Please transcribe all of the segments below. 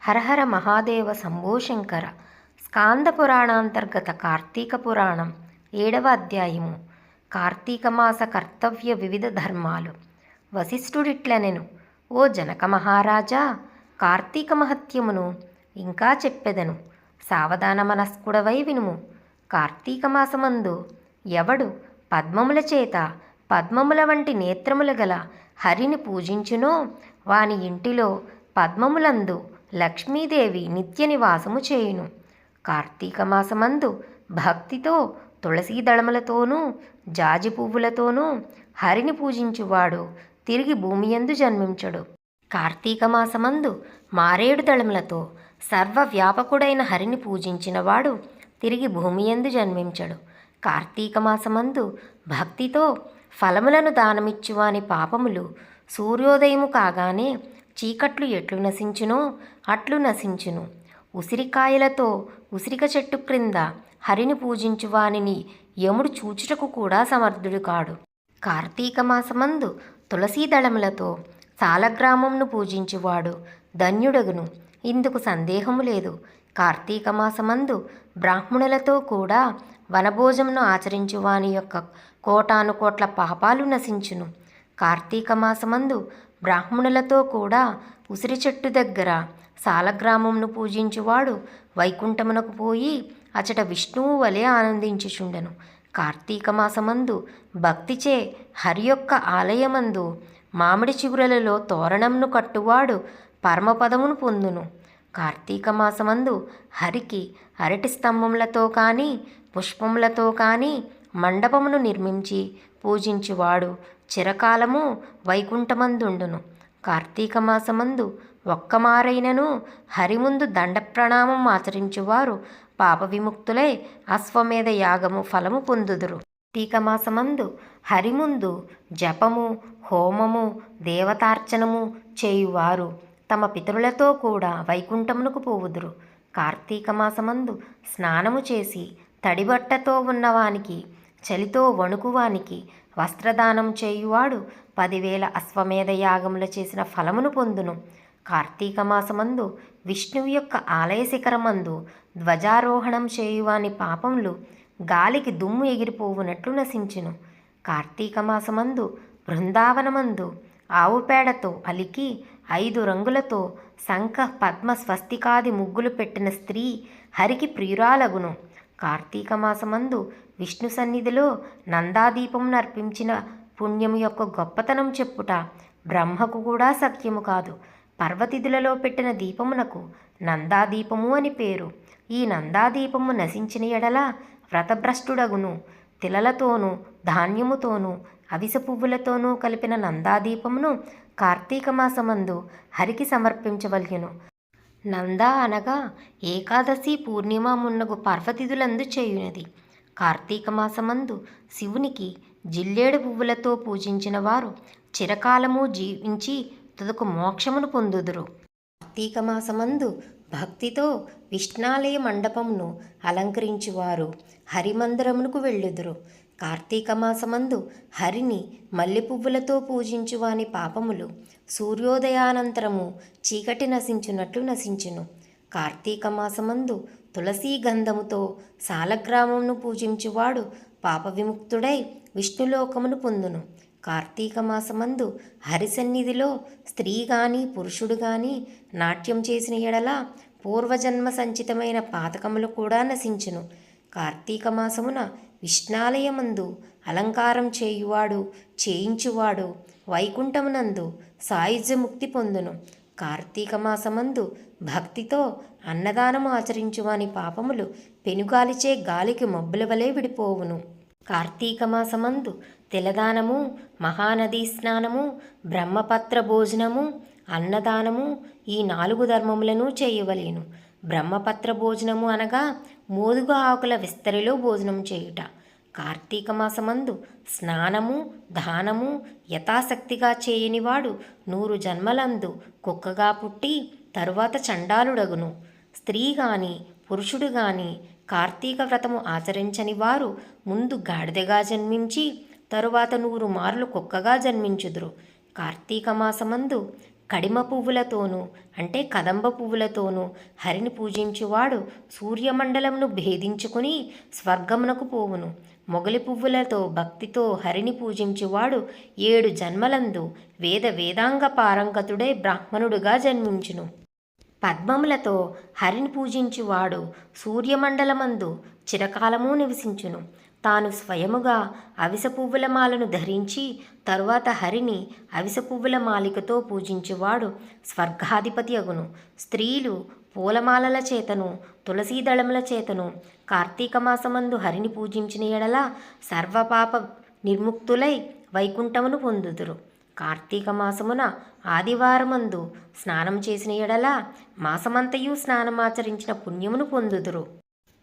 హరహర మహాదేవ శంభో శంకర. స్కాంద పురాణాంతర్గత కార్తీక పురాణం 7వ అధ్యాయము. కార్తీక మాస కర్తవ్య వివిధ ధర్మాలు. వశిష్ఠుడిట్లనెను: ఓ జనక మహారాజా, కార్తీక మహత్యమును ఇంకా చెప్పెదను. సావధాన మనస్కుడవై వినుము. కార్తీక మాసమందు ఎవడు పద్మముల చేత పద్మముల వంటి నేత్రములు గల హరిని పూజించునో వాని ఇంటిలో పద్మములందు లక్ష్మీదేవి నిత్య నివాసము చేయును. కార్తీక మాసమందు భక్తితో తులసీ దళములతోనూ జాజి పువ్వులతోనూ హరిని పూజించువాడు తిరిగి భూమియందు జన్మించడు. కార్తీక మాసమందు మారేడు దళములతో సర్వవ్యాపకుడైన హరిని పూజించినవాడు తిరిగి భూమియందు జన్మించడు. కార్తీక మాసమందు భక్తితో ఫలములను దానమిచ్చువాని పాపములు సూర్యోదయము కాగానే చీకట్లు ఎట్లు నశించునో అట్లు నశించును. ఉసిరికాయలతో ఉసిరిక చెట్టు క్రింద హరిని పూజించువానిని యముడు చూచుటకు కూడా సమర్థుడు కాడు. కార్తీక మాసమందు తులసీ దళములతో సాలగ్రామంను పూజించువాడు ధన్యుడగును. ఇందుకు సందేహము లేదు. కార్తీక మాసమందు బ్రాహ్మణులతో కూడా వనభోజమును ఆచరించువాని యొక్క కోటాను కోట్ల పాపాలు నశించును. కార్తీక మాసమందు బ్రాహ్మణులతో కూడా ఉసిరి చెట్టు దగ్గర సాలగ్రామంను పూజించువాడు వైకుంఠమునకు పోయి అచట విష్ణువు వలె ఆనందించుచుండెను. కార్తీక మాసమందు భక్తిచే హరి యొక్క ఆలయమందు మామిడి చిగురలలో తోరణంను కట్టువాడు పరమపదమును పొందును. కార్తీక మాసమందు హరికి అరటి స్తంభములతో కానీ పుష్పములతో కానీ మండపమును నిర్మించి పూజించువాడు చిరకాలము వైకుంఠమందుండును. కార్తీక మాసమందు ఒక్కమారైనను హరిముందు దండ ప్రణామం ఆచరించువారు పాప విముక్తులై అశ్వమేధ యాగము ఫలము పొందుదురు. కార్తీక మాసమందు హరిముందు జపము హోమము దేవతార్చనము చేయువారు తమ పితరులతో కూడా వైకుంఠమునకు పోవుదురు. కార్తీక మాసమందు స్నానము చేసి తడిబట్టతో ఉన్నవానికి చలితో వణుకువానికి వస్త్రదానం చేయువాడు 10,000 అశ్వమేధ యాగముల చేసిన ఫలమును పొందును. కార్తీక మాసమందు విష్ణువు యొక్క ఆలయ శిఖరమందు ధ్వజారోహణం చేయువాని పాపములు గాలికి దుమ్ము ఎగిరిపోవునట్లు నశించును. కార్తీక మాసమందు బృందావనమందు ఆవు పేడతో అలికి 5 రంగులతో శంఖ పద్మ స్వస్తికాది ముగ్గులు పెట్టిన స్త్రీ హరికి ప్రియురాలగును. కార్తీక మాసమందు విష్ణు సన్నిధిలో నందాదీపమును అర్పించిన పుణ్యము యొక్క గొప్పతనం చెప్పుట బ్రహ్మకు కూడా సత్యము కాదు. పర్వతిథులలో పెట్టిన దీపమునకు నందాదీపము అని పేరు. ఈ నందాదీపము నశించిన ఎడల వ్రతభ్రష్టుడగును. తిలలతోనూ ధాన్యముతోనూ అవిసె పువ్వులతోనూ కలిపిన నందాదీపమును కార్తీక మాసమందు హరికి సమర్పించవలెను. నంద అనగా ఏకాదశి పూర్ణిమ మున్నగు పర్వతిథులందు చేయునది. కార్తీక మాసమందు శివునికి జిల్లేడు పువ్వులతో పూజించిన వారు చిరకాలము జీవించి తుదకు మోక్షమును పొందుదురు. కార్తీక మాసమందు భక్తితో విష్ణాలయ మండపమును అలంకరించువారు హరిమందిరమునకు వెళ్ళుదురు. కార్తీక మాసమందు హరిని మల్లె పువ్వులతో పూజించువాని పాపములు సూర్యోదయానంతరము చీకటి నశించునట్లు నశించును. కార్తీక మాసమందు తులసీ గంధముతో సాలగ్రామమును పూజించువాడు పాప విముక్తుడై విష్ణులోకమును పొందును. కార్తీక మాసమందు హరి సన్నిధిలో స్త్రీ గాని పురుషుడు గాని నాట్యం చేసిన ఎడల పూర్వజన్మ సంచితమైన పాతకములు కూడా నశించును. కార్తీక మాసమున విష్ణాలయమందు అలంకారం చేయించువాడు వైకుంఠమునందు సాయుజ్యముక్తి పొందును. కార్తీక మాసమందు భక్తితో అన్నదానము ఆచరించువాని పాపములు పెనుగాలిచే గాలికి మబ్బుల వలె విడిపోవును. కార్తీక మాసమందు తిలదానము మహానదీ స్నానము బ్రహ్మపత్ర భోజనము అన్నదానము ఈ 4 ధర్మములను చేయవలెను. బ్రహ్మపత్ర భోజనము అనగా మోదుగ ఆకుల విస్తరిలో భోజనం చేయుట. కార్తీక మాసమందు స్నానము దానము యథాశక్తిగా చేయనివాడు 100 జన్మలందు కుక్కగా పుట్టి తరువాత చండాలుడగును. స్త్రీ గాని పురుషుడు గాని కార్తీక వ్రతము ఆచరించని వారు ముందు గాడిదగా జన్మించి తరువాత 100 మార్లు కుక్కగా జన్మించుదురు. కార్తీక మాసమందు కడిమ పువ్వులతోనూ అంటే కదంబ పువ్వులతోనూ హరిని పూజించువాడు సూర్యమండలంను భేదించుకుని స్వర్గమునకు పోవును. మొగలి పువ్వులతో భక్తితో హరిని పూజించువాడు 7 జన్మలందు వేదాంగ పారంగతుడై బ్రాహ్మణుడుగా జన్మించును. పద్మములతో హరిని పూజించువాడు సూర్యమండలమందు చిరకాలము నివసించును. తాను స్వయముగా అవిసె పువ్వుల మాలను ధరించి తరువాత హరిని అవిసె పువ్వుల మాలికతో పూజించువాడు స్వర్గాధిపతి అగును. స్త్రీలు పూలమాలల చేతను తులసీదళముల చేతను కార్తీక మాసమందు హరిని పూజించిన ఎడల సర్వపాప నిర్ముక్తులై వైకుంఠమును పొందుదురు. కార్తీక మాసమున ఆదివారమందు స్నానం చేసిన ఎడల మాసమంతయు స్నానమాచరించిన పుణ్యమును పొందుదురు.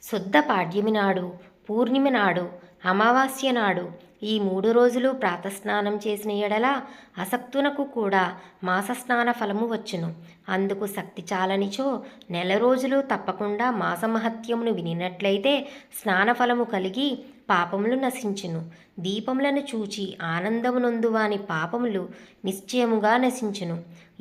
శుద్ధ పాడ్యమి నాడు, పూర్ణిమ నాడు, అమావాస్య నాడు ఈ 3 రోజులు ప్రాతస్నానం చేసిన ఎడల అసక్తునకు కూడా మాసస్నాన ఫలము వచ్చును. అందుకు శక్తి చాలనిచో 1 రోజులు తప్పకుండా మాసమహత్యమును వినినట్లయితే స్నానఫలము కలిగి పాపములు నశించును. దీపములను చూచి ఆనందమునొందువాని పాపములు నిశ్చయముగా నశించును.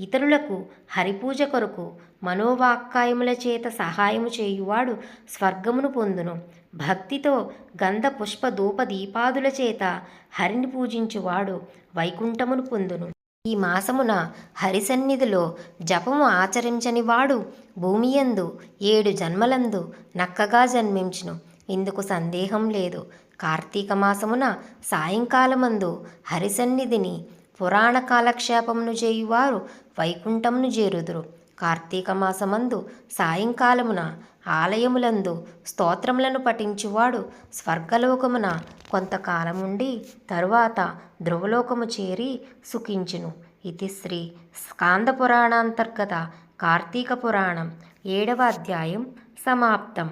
ఇతరులకు హరిపూజ కొరకు మనోవాక్కాయముల చేత సహాయము చేయువాడు స్వర్గమును పొందును. భక్తితో గంధ పుష్ప ధూప దీపాదుల చేత హరిని పూజించువాడు వైకుంఠమును పొందును. ఈ మాసమున హరిసన్నిధిలో జపము ఆచరించని వాడు భూమియందు 7 జన్మలందు నక్కగా జన్మించును. ఇందుకు సందేహం లేదు. కార్తీక మాసమున సాయంకాలమందు హరిసన్నిధిని పురాణ కాలక్షేపమును చేయువారు వైకుంఠమును చేరుదురు. కార్తీక మాసమందు సాయంకాలమున ఆలయములందు స్తోత్రములను పఠించువాడు స్వర్గలోకమున కొంతకాలముండి తరువాత ధ్రువలోకము చేరి సుఖించును. ఇది శ్రీ స్కాంద పురాణాంతర్గత కార్తీక పురాణం 7వ అధ్యాయం సమాప్తం.